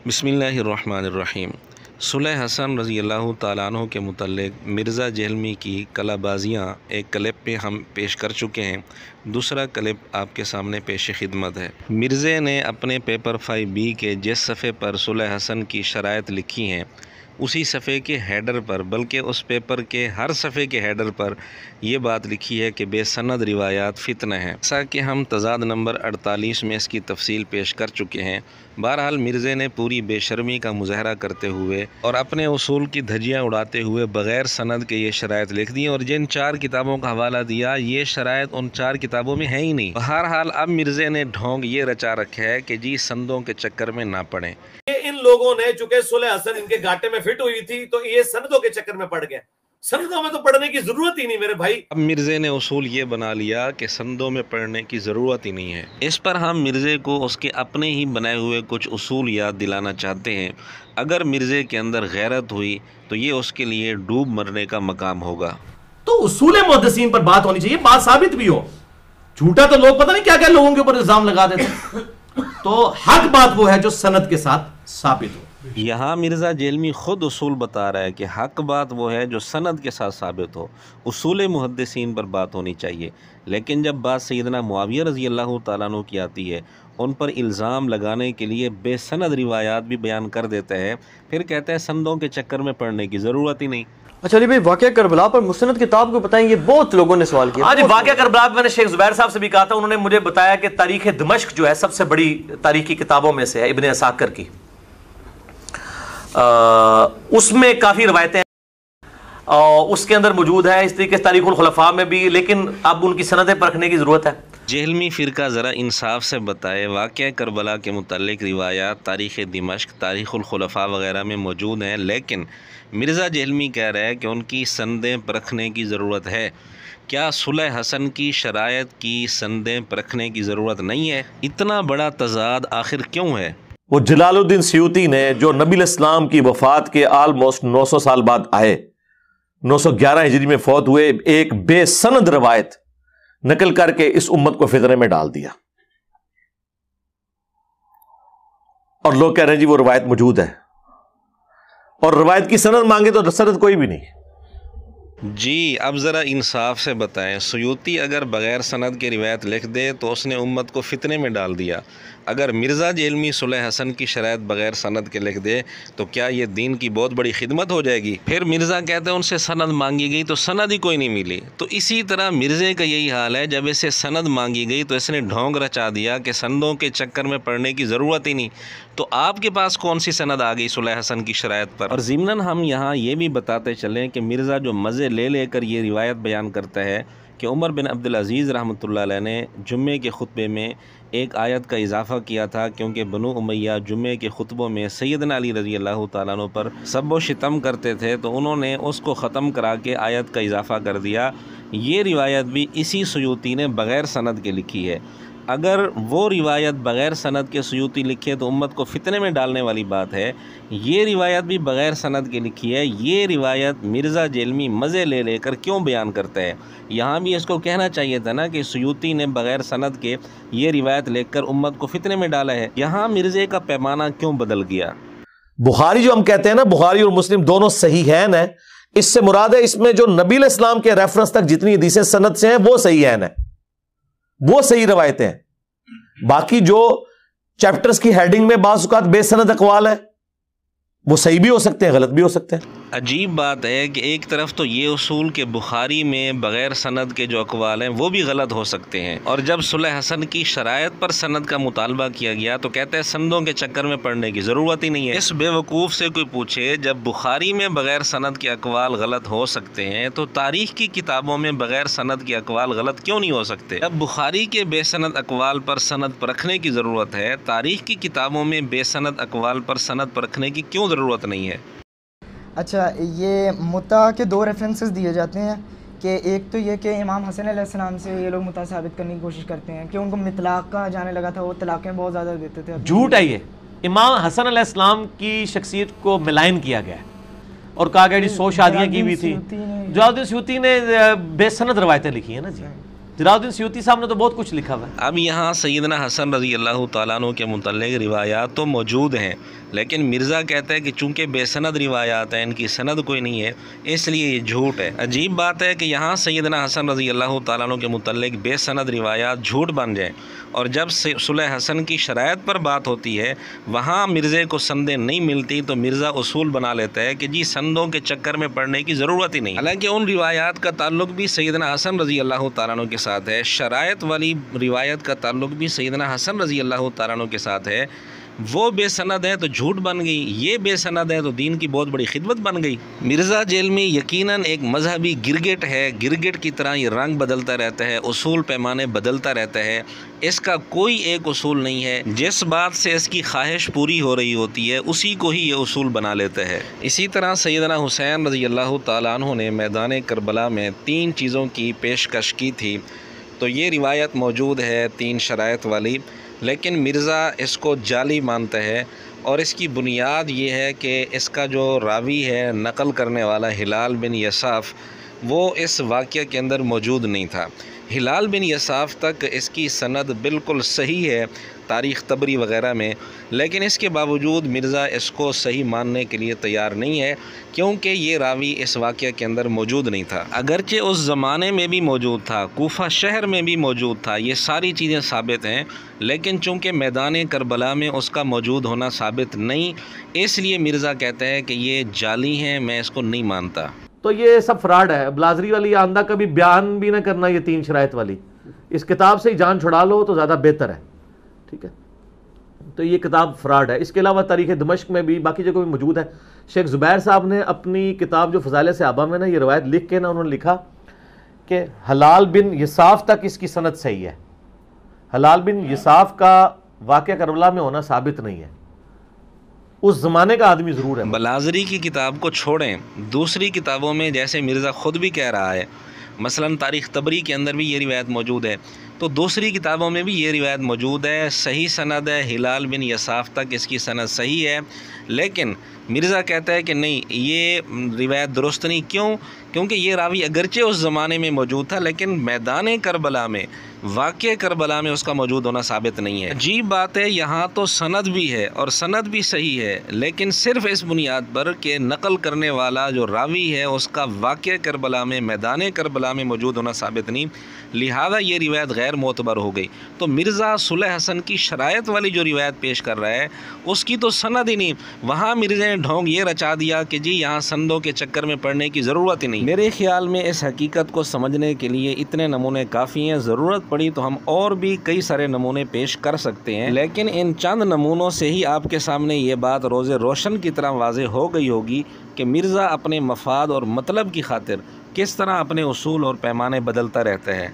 بسم اللہ الرحمن الرحیم۔ صلح حسن رضی اللہ تعالیٰ عنہ کے متعلق مرزا جہلمی کی کلا بازیاں ایک کلپ پہ ہم پیش کر چکے ہیں، دوسرا کلپ آپ کے سامنے پیش خدمت ہے۔ مرزے نے اپنے پیپر 5B کے جس صفحے پر صلح حسن کی شرائط لکھی ہیں اسی صفحے کے ہیڈر پر، بلکہ اس پیپر کے ہر صفحے کے ہیڈر پر یہ بات لکھی ہے کہ بے سند روایات فتنہ ہیں، جیسا کہ ہم تضاد نمبر 48 میں اس کی تفصیل پیش کر چکے ہیں۔ بہرحال مرزے نے پوری بے شرمی کا مظاہرہ کرتے ہوئے اور اپنے اصول کی دھجیاں اڑاتے ہوئے بغیر سند کے یہ شرائط لکھ دی، اور جن 4 کتابوں کا حوالہ دیا یہ شرائط ان 4 کتابوں میں ہے ہی نہیں۔ بہرحال اب مرزے نے ڈھونگ یہ رچا رکھا ہے کہ جی سندوں کے چکر میں نہ پڑیں۔ ان لوگوں نے چونکہ صلح حسن ان کے گھاٹے میں فٹ ہوئی تھی تو یہ سندوں کے چکر میں پڑ گئے۔ سندوں میں تو پڑھنے کی ضرورت ہی نہیں میرے بھائی۔ اب مرزے نے اصول یہ بنا لیا کہ سندوں میں پڑھنے کی ضرورت ہی نہیں ہے۔ اس پر ہم مرزے کو اس کے اپنے ہی بنائے ہوئے کچھ اصول یاد دلانا چاہتے ہیں۔ اگر مرزے کے اندر غیرت ہوئی تو یہ اس کے لیے ڈوب مرنے کا مقام ہوگا۔ تو اصول محدثین پر بات ہونی چاہیے، بات ثابت بھی ہو۔ جھوٹا تو لوگ پتہ نہیں کیا کیا لوگوں کے اوپر الزام لگا دیتے، تو حق بات وہ ہے جو سند کے ساتھ ثابت ہو۔ یہاں مرزا جہلمی خود اصول بتا رہا ہے کہ حق بات وہ ہے جو سند کے ساتھ ثابت ہو، اصول محدثین پر بات ہونی چاہیے۔ لیکن جب بات سیدنا معاویہ رضی اللہ تعالیٰ عنہ کی آتی ہے، ان پر الزام لگانے کے لیے بے سند روایات بھی بیان کر دیتا ہے، پھر کہتے ہیں سندوں کے چکر میں پڑھنے کی ضرورت ہی نہیں۔ اچھا علی بھائی، واقعہ کربلا پر مستند کتاب کو بتائیں، یہ بہت لوگوں نے سوال کیا۔ ہاں جی، واقعہ کربلا میں نے شیخ زبیر صاحب سے بھی کہا تھا، انہوں نے مجھے بتایا کہ تاریخ دمشق جو ہے سب سے بڑی تاریخی کتابوں میں سے ہے، ابن عساکر کی، اس میں کافی روایتیں اس کے اندر موجود ہے، اس طریقے سے تاریخ الخلفاء میں بھی، لیکن اب ان کی سندیں پرکھنے کی ضرورت ہے۔ جہلمی فرقہ ذرا انصاف سے بتائے، واقعہ کربلا کے متعلق روایات تاریخ دمشق، تاریخ الخلفاء وغیرہ میں موجود ہیں، لیکن مرزا جہلمی کہہ رہا ہے کہ ان کی سندیں پرکھنے کی ضرورت ہے۔ کیا صلح حسن کی شرائط کی سندیں پرکھنے کی ضرورت نہیں ہے؟ اتنا بڑا تضاد آخر کیوں ہے؟ وہ جلال الدین سیوطی نے جو نبی الاسلام کی وفات کے آلموسٹ 900 سال بعد آئے، 911 ہجری میں فوت ہوئے، ایک بے سند روایت نقل کر کے اس امت کو فتنے میں ڈال دیا، اور لوگ کہہ رہے ہیں جی وہ روایت موجود ہے، اور روایت کی سند مانگے تو سند کوئی بھی نہیں۔ جی اب ذرا انصاف سے بتائیں، سیوطی اگر بغیر سند کے روایت لکھ دے تو اس نے امت کو فتنے میں ڈال دیا، اگر مرزا جہلمی صلح حسن کی شرائط بغیر سند کے لکھ دے تو کیا یہ دین کی بہت بڑی خدمت ہو جائے گی؟ پھر مرزا کہتے ہیں ان سے سند مانگی گئی تو سند ہی کوئی نہیں ملی، تو اسی طرح مرزے کا یہی حال ہے، جب اسے سند مانگی گئی تو اس نے ڈھونگ رچا دیا کہ سندوں کے چکر میں پڑھنے کی ضرورت ہی نہیں۔ تو آپ کے پاس کون سی سند آ گئی صلح حسن کی شرائط پر؟ اور ضمناً ہم یہاں یہ بھی بتاتے چلیں کہ مرزا جو مزے لے کر یہ روایت بیان کرتا ہے کہ عمر بن عبدالعزیز رحمۃ اللہ علیہ نے جمعے کے خطبے میں ایک آیت کا اضافہ کیا تھا، کیونکہ بنو امیہ جمعے کے خطبوں میں سیدنا علی رضی اللہ تعالیٰ عنہ پر سب و شتم کرتے تھے، تو انہوں نے اس کو ختم کرا کے آیت کا اضافہ کر دیا۔ یہ روایت بھی اسی سیوطی نے بغیر سند کے لکھی ہے۔ اگر وہ روایت بغیر سند کے سیوطی لکھے تو امت کو فتنے میں ڈالنے والی بات ہے، یہ روایت بھی بغیر سند کے لکھی ہے۔ یہ روایت مرزا جہلمی مزے لے کر کیوں بیان کرتا ہے؟ یہاں بھی اس کو کہنا چاہیے تھا نا کہ سیوطی نے بغیر سند کے یہ روایت لکھ کر امت کو فتنے میں ڈالا ہے، یہاں مرزے کا پیمانہ کیوں بدل گیا؟ بخاری جو ہم کہتے ہیں نا، بخاری اور مسلم دونوں صحیحین ہیں، اس سے مراد ہے اس میں جو نبی علیہ السلام کے ریفرنس تک جتنی حدیثیں سند سے ہیں وہ صحیحین ہیں، وہ صحیح روایتیں ہیں۔ باقی جو چیپٹرز کی ہیڈنگ میں بعض اوقات بے سند اقوال ہیں، وہ صحیح بھی ہو سکتے ہیں، غلط بھی ہو سکتے ہیں۔ عجیب بات ہے کہ ایک طرف تو یہ اصول کہ بخاری میں بغیر سند کے جو اقوال ہیں وہ بھی غلط ہو سکتے ہیں، اور جب صلح حسن کی شرائط پر سند کا مطالبہ کیا گیا تو کہتے ہیں سندوں کے چکر میں پڑھنے کی ضرورت ہی نہیں ہے۔ اس بے وقوف سے کوئی پوچھے جب بخاری میں بغیر سند کے اقوال غلط ہو سکتے ہیں تو تاریخ کی کتابوں میں بغیر سند کے اقوال غلط کیوں نہیں ہو سکتے؟ جب بخاری کے بے سند اقوال پر سند پرکھنے کی ضرورت ہے، تاریخ کی کتابوں میں بے سند اقوال پر سند پرکھنے کی کیوں ضرورت نہیں ہے؟ اچھا، یہ متع کے 2 ریفرنسز دیے جاتے ہیں، کہ ایک تو یہ کہ امام حسن علیہ السلام سے یہ لوگ متع ثابت کرنے کی کوشش کرتے ہیں کہ ان کو مطلاق کہا جانے لگا تھا، وہ طلاقیں بہت زیادہ دیتے تھے۔ جھوٹ ہے یہ۔ امام حسن علیہ السلام کی شخصیت کو ملائن کیا گیا ہے اور کہا گیا جی 100 شادیاں کی ہوئی تھی۔ جلال الدین سیوطی نے بے سند روایتیں لکھی ہیں نا جی، جلال الدین سیوطی صاحب نے تو بہت کچھ لکھا ہوا ہے۔ اب یہاں سیدنا حسن رضی اللہ تعالیٰ عنہ کے متعلق روایات تو موجود ہیں، لیکن مرزا کہتا ہے کہ چونکہ بے سند روایات ہیں، ان کی سند کوئی نہیں ہے، اس لیے یہ جھوٹ ہے۔ عجیب بات ہے کہ یہاں سیدنا حسن رضی اللہ تعالیٰ عنہ کے متعلق بے سند روایات جھوٹ بن جائیں، اور جب صلح حسن کی شرائط پر بات ہوتی ہے وہاں مرزے کو سندیں نہیں ملتی تو مرزا اصول بنا لیتا ہے کہ جی سندوں کے چکر میں پڑنے کی ضرورت ہی نہیں۔ حالانکہ ان روایات کا تعلق بھی سیدنا حسن رضی اللہ تعالیٰ عنہ کے ساتھ ہے، شرائط والی روایت کا تعلق بھی سیدنا حسن رضی اللہ تعالیٰ عنہ کے ساتھ ہے، وہ بے سند ہے تو جھوٹ بن گئی، یہ بے سند ہے تو دین کی بہت بڑی خدمت بن گئی۔ مرزا جیلمی یقیناً ایک مذہبی گرگٹ ہے، گرگٹ کی طرح یہ رنگ بدلتا رہتا ہے، اصول پیمانے بدلتا رہتا ہے، اس کا کوئی ایک اصول نہیں ہے، جس بات سے اس کی خواہش پوری ہو رہی ہوتی ہے اسی کو ہی یہ اصول بنا لیتا ہے۔ اسی طرح سیدنا حسین رضی اللہ تعالیٰ عنہ نے میدان کربلا میں 3 چیزوں کی پیشکش کی تھی، تو یہ روایت موجود ہے 3 شرائط والی، لیکن مرزا اس کو جعلی مانتا ہے، اور اس کی بنیاد یہ ہے کہ اس کا جو راوی ہے نقل کرنے والا ہلال بن یساف، وہ اس واقعہ کے اندر موجود نہیں تھا۔ ہلال بن یساف تک اس کی سند بالکل صحیح ہے تاریخ طبری وغیرہ میں، لیکن اس کے باوجود مرزا اس کو صحیح ماننے کے لیے تیار نہیں ہے، کیونکہ یہ راوی اس واقعہ کے اندر موجود نہیں تھا۔ اگرچہ اس زمانے میں بھی موجود تھا، کوفہ شہر میں بھی موجود تھا، یہ ساری چیزیں ثابت ہیں، لیکن چونکہ میدان کربلا میں اس کا موجود ہونا ثابت نہیں، اس لیے مرزا کہتا ہے کہ یہ جعلی ہیں، میں اس کو نہیں مانتا۔ تو یہ سب فراڈ ہے۔ بلازری والی آندہ کا بھی بیان بھی نہ کرنا، یہ 3 شرائط والی، اس کتاب سے ہی جان چھڑا لو تو زیادہ بہتر ہے، ٹھیک ہے؟ تو یہ کتاب فراڈ ہے۔ اس کے علاوہ تاریخ دمشق میں بھی باقی جگہوں میں موجود ہے۔ شیخ زبیر صاحب نے اپنی کتاب جو فضائل صحابہ میں نا یہ روایت لکھ کے نا انہوں نے لکھا کہ حلال بن یساف تک اس کی سند صحیح ہے، حلال بن یساف کا واقعہ کربلا میں ہونا ثابت نہیں ہے، اس زمانے کا آدمی ضرور ہے۔ بلازری کی کتاب کو چھوڑیں، دوسری کتابوں میں جیسے مرزا خود بھی کہہ رہا ہے، مثلا تاریخ طبری کے اندر بھی یہ روایت موجود ہے، تو دوسری کتابوں میں بھی یہ روایت موجود ہے، صحیح سند ہے، ہلال بن یساف تک اس کی سند صحیح ہے، لیکن مرزا کہتا ہے کہ نہیں یہ روایت درست نہیں۔ کیوں؟ کیونکہ یہ راوی اگرچہ اس زمانے میں موجود تھا، لیکن میدان کربلا میں، واقع کربلا میں اس کا موجود ہونا ثابت نہیں ہے۔ عجیب بات ہے، یہاں تو سند بھی ہے اور سند بھی صحیح ہے، لیکن صرف اس بنیاد پر کہ نقل کرنے والا جو راوی ہے اس کا واقع کربلا میں، میدان کربلا میں موجود ہونا ثابت نہیں، لہذا یہ روایت غیر معتبر ہو گئی۔ تو مرزا صلح حسن کی شرائط والی جو روایت پیش کر رہا ہے اس کی تو سند ہی نہیں، وہاں مرزا نے ڈھونگ یہ رچا دیا کہ جی یہاں سندوں کے چکر میں پڑنے کی ضرورت ہی نہیں۔ میرے خیال میں اس حقیقت کو سمجھنے کے لیے اتنے نمونے کافی ہیں، ضرورت پڑی تو ہم اور بھی کئی سارے نمونے پیش کر سکتے ہیں، لیکن ان چند نمونوں سے ہی آپ کے سامنے یہ بات روز روشن کی طرح واضح ہو گئی ہوگی کہ مرزا اپنے مفاد اور مطلب کی خاطر کس طرح اپنے اصول اور پیمانے بدلتا رہتا ہے۔